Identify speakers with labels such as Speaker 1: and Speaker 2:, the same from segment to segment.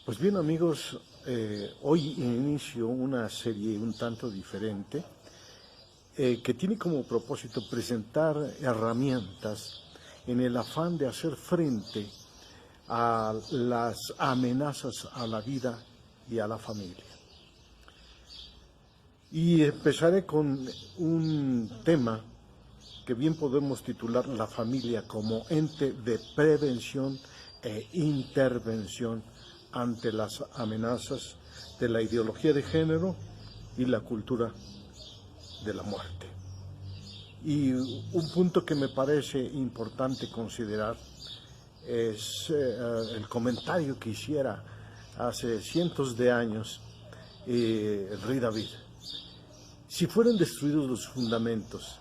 Speaker 1: Pues bien amigos, hoy inicio una serie un tanto diferente que tiene como propósito presentar herramientas en el afán de hacer frente a las amenazas a la vida y a la familia. Y empezaré con un tema que bien podemos titular la familia como ente de prevención e intervención ante las amenazas de la ideología de género y la cultura de la muerte. Y un punto que me parece importante considerar es el comentario que hiciera hace cientos de años el rey David. Si fueran destruidos los fundamentos,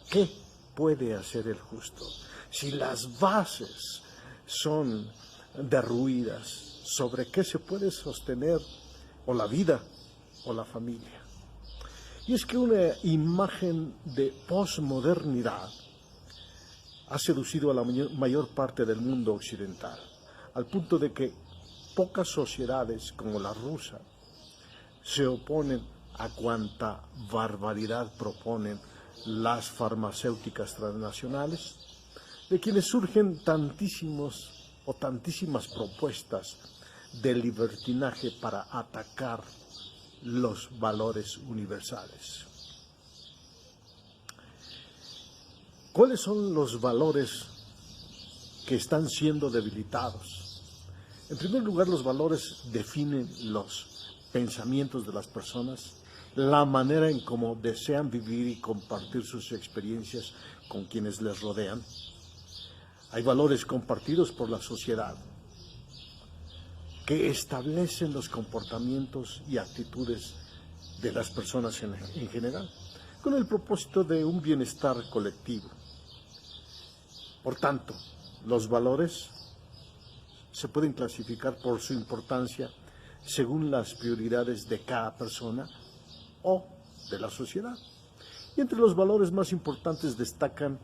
Speaker 1: ¿qué puede hacer el justo? Si las bases son derruidas, ¿sobre qué se puede sostener o la vida o la familia? Y es que una imagen de posmodernidad ha seducido a la mayor parte del mundo occidental, al punto de que pocas sociedades como la rusa se oponen a cuanta barbaridad proponen las farmacéuticas transnacionales, de quienes surgen tantísimas propuestas de libertinaje para atacar los valores universales. ¿Cuáles son los valores que están siendo debilitados? En primer lugar, los valores definen los pensamientos de las personas, la manera en cómo desean vivir y compartir sus experiencias con quienes les rodean. Hay valores compartidos por la sociedad que establecen los comportamientos y actitudes de las personas en general, con el propósito de un bienestar colectivo. Por tanto, los valores se pueden clasificar por su importancia según las prioridades de cada persona o de la sociedad. Y entre los valores más importantes destacan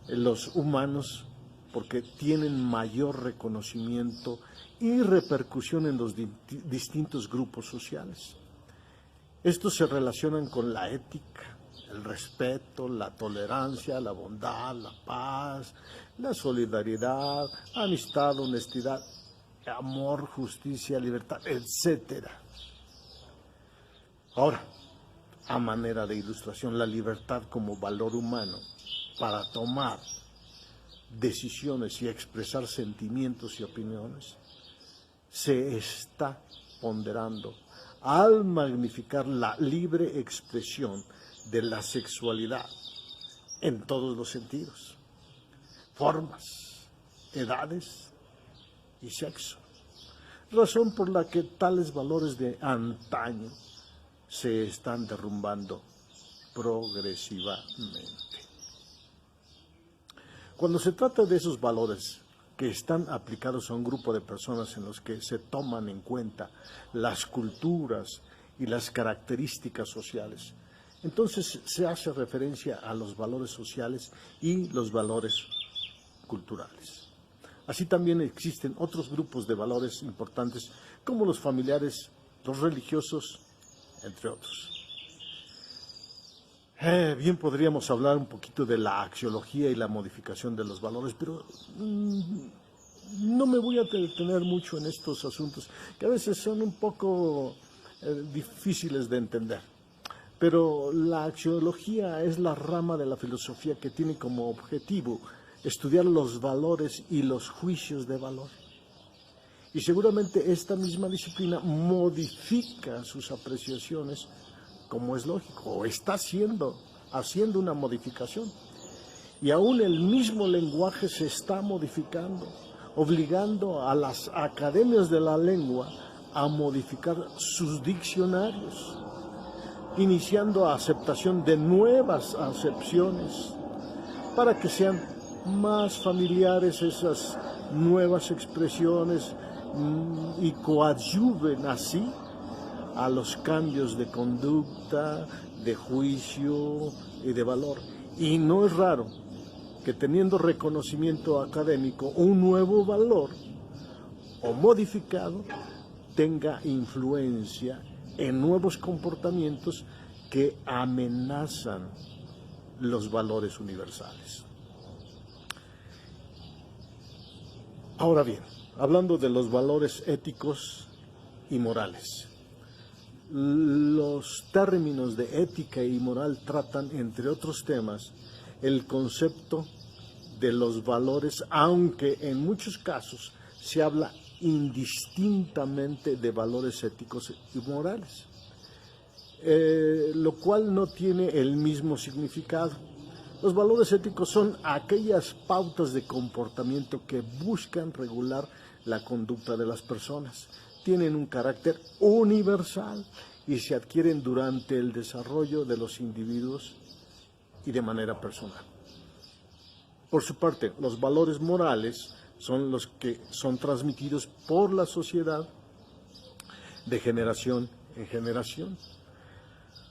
Speaker 1: los humanos, porque tienen mayor reconocimiento y repercusión en los distintos grupos sociales. Estos se relacionan con la ética, el respeto, la tolerancia, la bondad, la paz, la solidaridad, amistad, honestidad, amor, justicia, libertad, etc. Ahora, a manera de ilustración, la libertad como valor humano para tomar decisiones y expresar sentimientos y opiniones se está ponderando al magnificar la libre expresión de la sexualidad en todos los sentidos, formas, edades y sexo, razón por la que tales valores de antaño se están derrumbando progresivamente. Cuando se trata de esos valores que están aplicados a un grupo de personas en los que se toman en cuenta las culturas y las características sociales, entonces se hace referencia a los valores sociales y los valores culturales. Así también existen otros grupos de valores importantes como los familiares, los religiosos, entre otros. Bien podríamos hablar un poquito de la axiología y la modificación de los valores, pero no me voy a detener mucho en estos asuntos, que a veces son un poco difíciles de entender. Pero la axiología es la rama de la filosofía que tiene como objetivo estudiar los valores y los juicios de valor. Y seguramente esta misma disciplina modifica sus apreciaciones, como es lógico, o está haciendo una modificación. Y aún el mismo lenguaje se está modificando, obligando a las academias de la lengua a modificar sus diccionarios, iniciando aceptación de nuevas acepciones para que sean más familiares esas nuevas expresiones y coadyuven así a los cambios de conducta, de juicio y de valor. Y no es raro que teniendo reconocimiento académico, un nuevo valor o modificado tenga influencia en nuevos comportamientos que amenazan los valores universales. Ahora bien, hablando de los valores éticos y morales, los términos de ética y moral tratan, entre otros temas, el concepto de los valores, aunque en muchos casos se habla indistintamente de valores éticos y morales, lo cual no tiene el mismo significado. Los valores éticos son aquellas pautas de comportamiento que buscan regular la conducta de las personas. Tienen un carácter universal y se adquieren durante el desarrollo de los individuos y de manera personal. Por su parte, los valores morales son los que son transmitidos por la sociedad de generación en generación,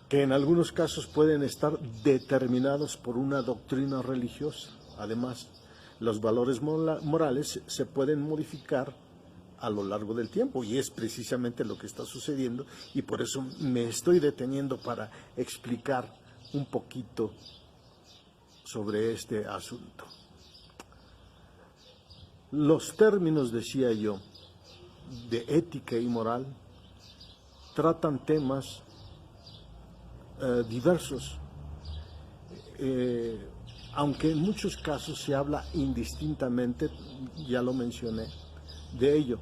Speaker 1: que en algunos casos pueden estar determinados por una doctrina religiosa. Además, los valores morales se pueden modificar a lo largo del tiempo, y es precisamente lo que está sucediendo, y por eso me estoy deteniendo para explicar un poquito sobre este asunto. Los términos, decía yo, de ética y moral tratan temas diversos, aunque en muchos casos se habla indistintamente, ya lo mencioné, de ello.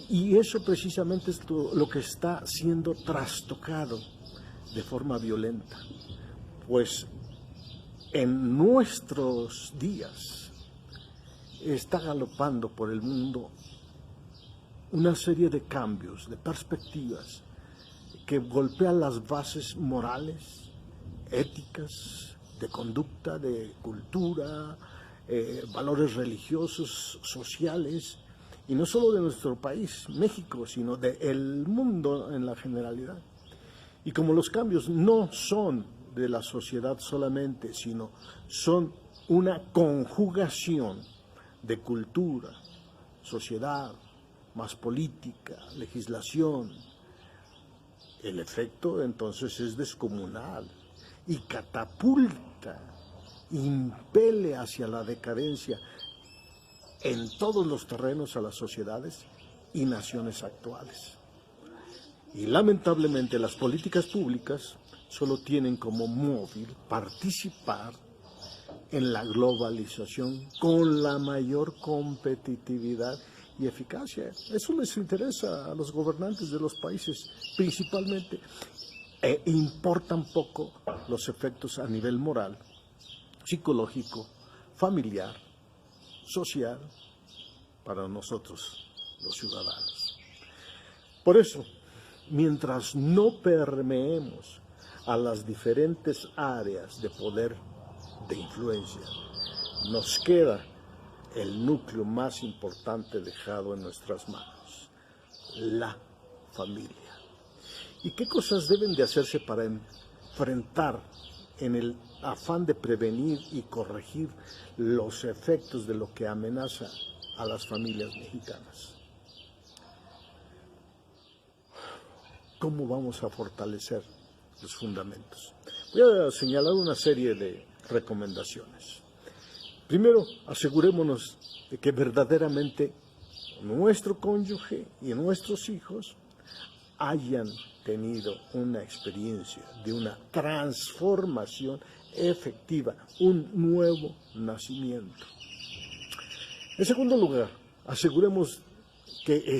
Speaker 1: Y eso precisamente es lo que está siendo trastocado de forma violenta, pues en nuestros días está galopando por el mundo una serie de cambios, de perspectivas, que golpean las bases morales, éticas, de conducta, de cultura, valores religiosos, sociales, y no solo de nuestro país, México, sino del mundo en la generalidad. Y como los cambios no son de la sociedad solamente, sino son una conjugación de cultura, sociedad, más política, legislación, el efecto entonces es descomunal y catapulta, impele hacia la decadencia en todos los terrenos a las sociedades y naciones actuales. Y lamentablemente las políticas públicas solo tienen como móvil participar en la globalización con la mayor competitividad y eficacia. Eso les interesa a los gobernantes de los países principalmente. Importan poco los efectos a nivel moral, psicológico, familiar, social, para nosotros, los ciudadanos. Por eso, mientras no permeemos a las diferentes áreas de poder, de influencia, nos queda el núcleo más importante dejado en nuestras manos, la familia. ¿Y qué cosas deben de hacerse para enfrentar, en el afán de prevenir y corregir los efectos de lo que amenaza a las familias mexicanas? ¿Cómo vamos a fortalecer los fundamentos? Voy a señalar una serie de recomendaciones. Primero, asegurémonos de que verdaderamente nuestro cónyuge y nuestros hijos hayan tenido una experiencia de una transformación efectiva, un nuevo nacimiento. En segundo lugar, asegurémonos que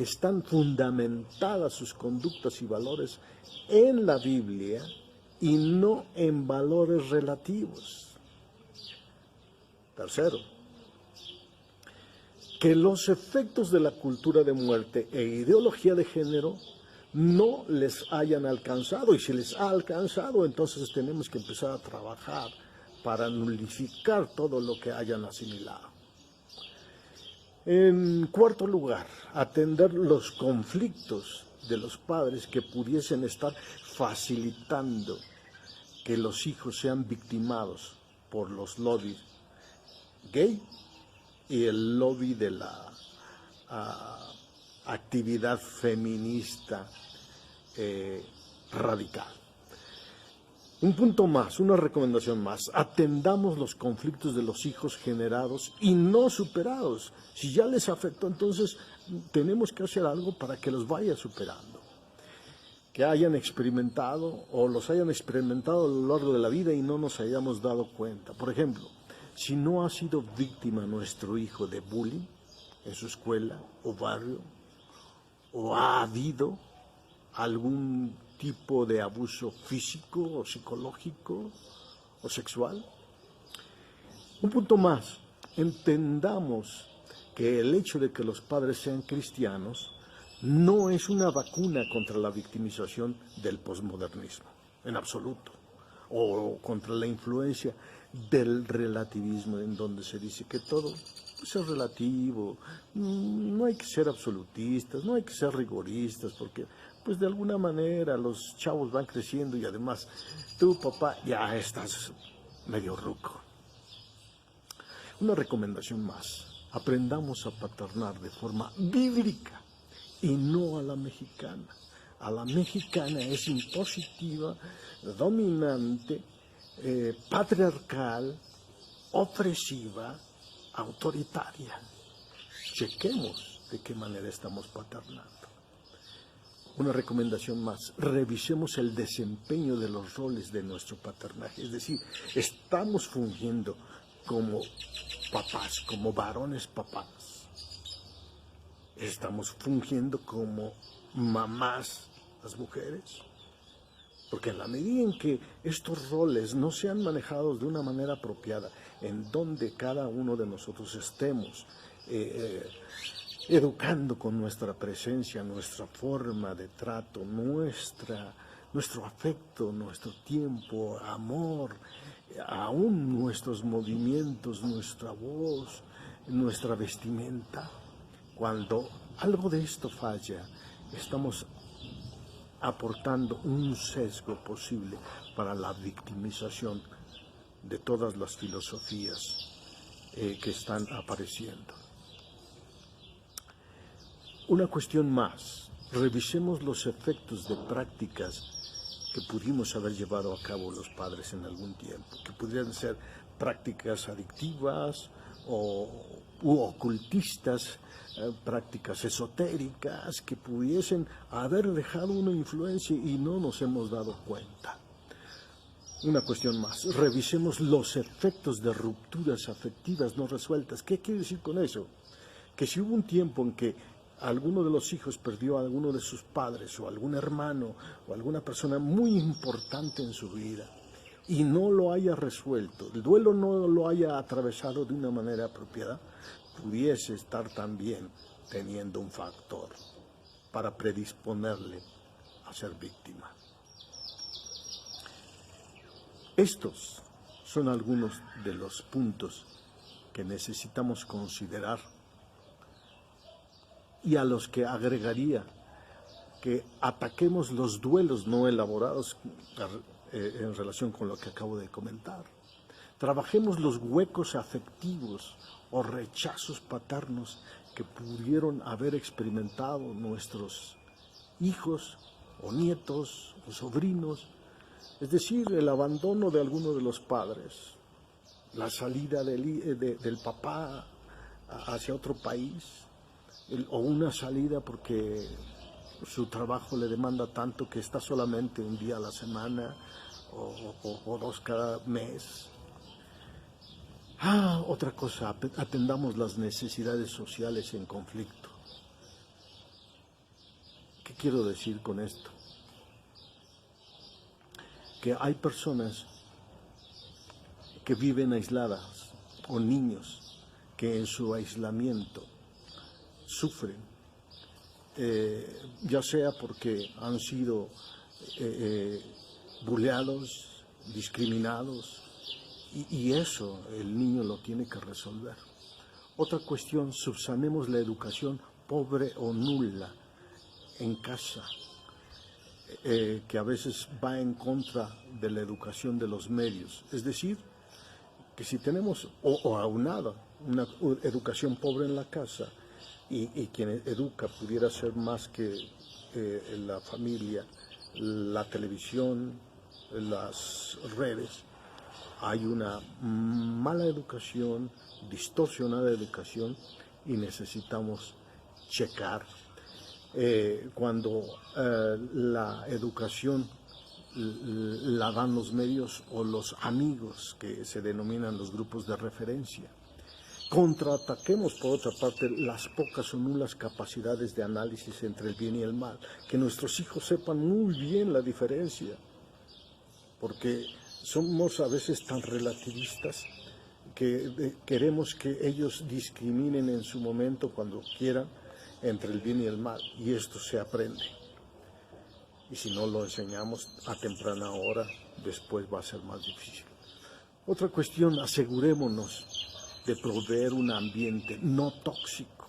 Speaker 1: están fundamentadas sus conductas y valores en la Biblia y no en valores relativos. Tercero, que los efectos de la cultura de muerte e ideología de género no les hayan alcanzado, y si les ha alcanzado, entonces tenemos que empezar a trabajar para nulificar todo lo que hayan asimilado. En cuarto lugar, atender los conflictos de los padres que pudiesen estar facilitando que los hijos sean victimados por los lobbies gay y el lobby de la actividad feminista radical. Un punto más, una recomendación más: atendamos los conflictos de los hijos generados y no superados. Si ya les afectó, entonces tenemos que hacer algo para que los vaya superando. Que hayan experimentado o los hayan experimentado a lo largo de la vida y no nos hayamos dado cuenta. Por ejemplo, si no ha sido víctima nuestro hijo de bullying en su escuela o barrio, o ha habido algún tipo de abuso físico o psicológico o sexual. Un punto más: entendamos que el hecho de que los padres sean cristianos no es una vacuna contra la victimización del posmodernismo, en absoluto, o contra la influencia del relativismo, en donde se dice que todo es relativo, no hay que ser absolutistas, no hay que ser rigoristas, porque pues de alguna manera los chavos van creciendo y además tú, papá, ya estás medio ruco. Una recomendación más: aprendamos a paternar de forma bíblica y no a la mexicana. A la mexicana es impositiva, dominante, patriarcal, opresiva, autoritaria. Chequemos de qué manera estamos paternando. Una recomendación más: revisemos el desempeño de los roles de nuestro paternaje. Es decir, estamos fungiendo como papás, como varones papás. Estamos fungiendo como mamás las mujeres. Porque en la medida en que estos roles no sean manejados de una manera apropiada, en donde cada uno de nosotros estemos educando con nuestra presencia, nuestra forma de trato, nuestro afecto, nuestro tiempo, amor, aún nuestros movimientos, nuestra voz, nuestra vestimenta, cuando algo de esto falla, estamos aportando un sesgo posible para la victimización de todas las filosofías que están apareciendo. Una cuestión más: revisemos los efectos de prácticas que pudimos haber llevado a cabo los padres en algún tiempo, que pudieran ser prácticas adictivas u ocultistas, prácticas esotéricas que pudiesen haber dejado una influencia y no nos hemos dado cuenta. Una cuestión más: revisemos los efectos de rupturas afectivas no resueltas. ¿Qué quiere decir con eso? Que si hubo un tiempo en que alguno de los hijos perdió a alguno de sus padres o algún hermano o alguna persona muy importante en su vida y no lo haya resuelto, el duelo no lo haya atravesado de una manera apropiada, pudiese estar también teniendo un factor para predisponerle a ser víctima. Estos son algunos de los puntos que necesitamos considerar y a los que agregaría que ataquemos los duelos no elaborados en relación con lo que acabo de comentar. Trabajemos los huecos afectivos o rechazos paternos que pudieron haber experimentado nuestros hijos o nietos o sobrinos, es decir, el abandono de alguno de los padres, la salida del papá hacia otro país, o una salida porque su trabajo le demanda tanto que está solamente un día a la semana o dos cada mes. Otra cosa: atendamos las necesidades sociales en conflicto. ¿Qué quiero decir con esto? Que hay personas que viven aisladas o niños que en su aislamiento sufren, ya sea porque han sido buleados, discriminados, y eso el niño lo tiene que resolver. Otra cuestión: subsanemos la educación pobre o nula en casa, que a veces va en contra de la educación de los medios. Es decir, que si tenemos o aunada una educación pobre en la casa y quien educa pudiera ser más que la familia, la televisión, las redes, hay una mala educación, distorsionada educación, y necesitamos checar. Cuando la educación la dan los medios o los amigos, que se denominan los grupos de referencia, contraataquemos por otra parte las pocas o nulas capacidades de análisis entre el bien y el mal, que nuestros hijos sepan muy bien la diferencia, porque somos a veces tan relativistas que queremos que ellos discriminen en su momento, cuando quieran, entre el bien y el mal, y esto se aprende. Y si no lo enseñamos a temprana hora, después va a ser más difícil. Otra cuestión, asegurémonos de proveer un ambiente no tóxico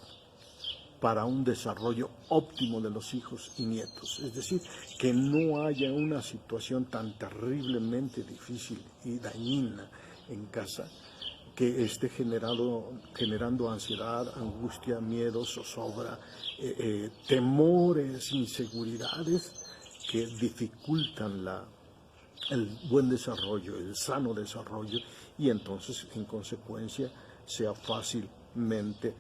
Speaker 1: para un desarrollo óptimo de los hijos y nietos. Es decir, que no haya una situación tan terriblemente difícil y dañina en casa que esté generando ansiedad, angustia, miedo, zozobra, temores, inseguridades que dificultan el buen desarrollo, el sano desarrollo, y entonces en consecuencia sea fácilmente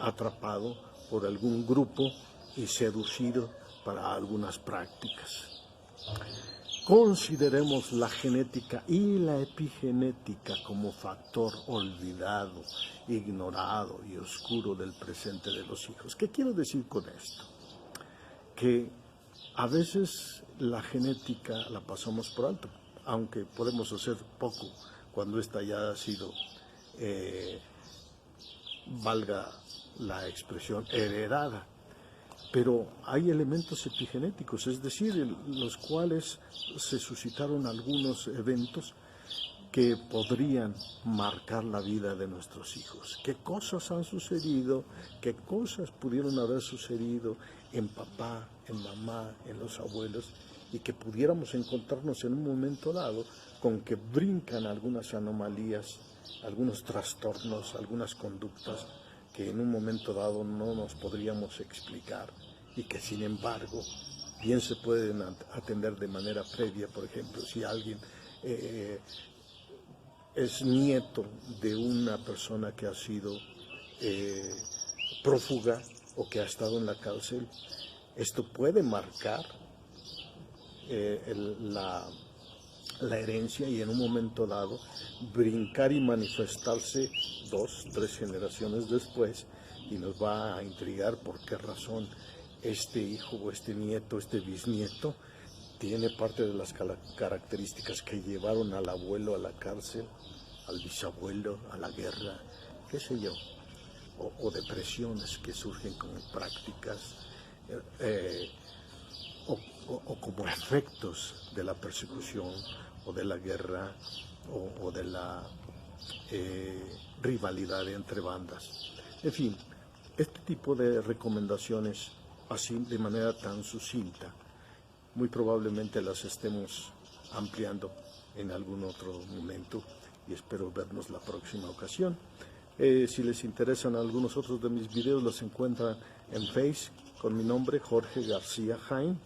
Speaker 1: atrapado por algún grupo y seducido para algunas prácticas. Consideremos la genética y la epigenética como factor olvidado, ignorado y oscuro del presente de los hijos. ¿Qué quiero decir con esto? Que a veces la genética la pasamos por alto, aunque podemos hacer poco cuando esta ya ha sido, valga la expresión, heredada. Pero hay elementos epigenéticos, es decir, los cuales se suscitaron algunos eventos que podrían marcar la vida de nuestros hijos. ¿Qué cosas han sucedido? ¿Qué cosas pudieron haber sucedido en papá, en mamá, en los abuelos? Y que pudiéramos encontrarnos en un momento dado con que brincan algunas anomalías, algunos trastornos, algunas conductas que en un momento dado no nos podríamos explicar, y que sin embargo bien se pueden atender de manera previa. Por ejemplo, si alguien es nieto de una persona que ha sido prófuga o que ha estado en la cárcel, esto puede marcar la herencia, y en un momento dado brincar y manifestarse 2, 3 generaciones después, y nos va a intrigar por qué razón este hijo o este nieto, este bisnieto, tiene parte de las características que llevaron al abuelo a la cárcel, al bisabuelo a la guerra, qué sé yo, o depresiones que surgen como prácticas o como efectos de la persecución o de la guerra o de la rivalidad entre bandas. En fin, este tipo de recomendaciones, así de manera tan sucinta, muy probablemente las estemos ampliando en algún otro momento, y espero vernos la próxima ocasión. Si les interesan algunos otros de mis videos, los encuentran en Face con mi nombre, Jorge García Jaén,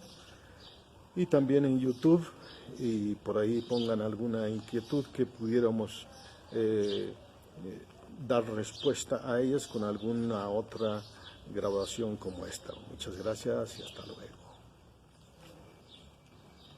Speaker 1: y también en YouTube, y por ahí pongan alguna inquietud que pudiéramos dar respuesta a ellas con alguna otra grabación como esta. Muchas gracias y hasta luego.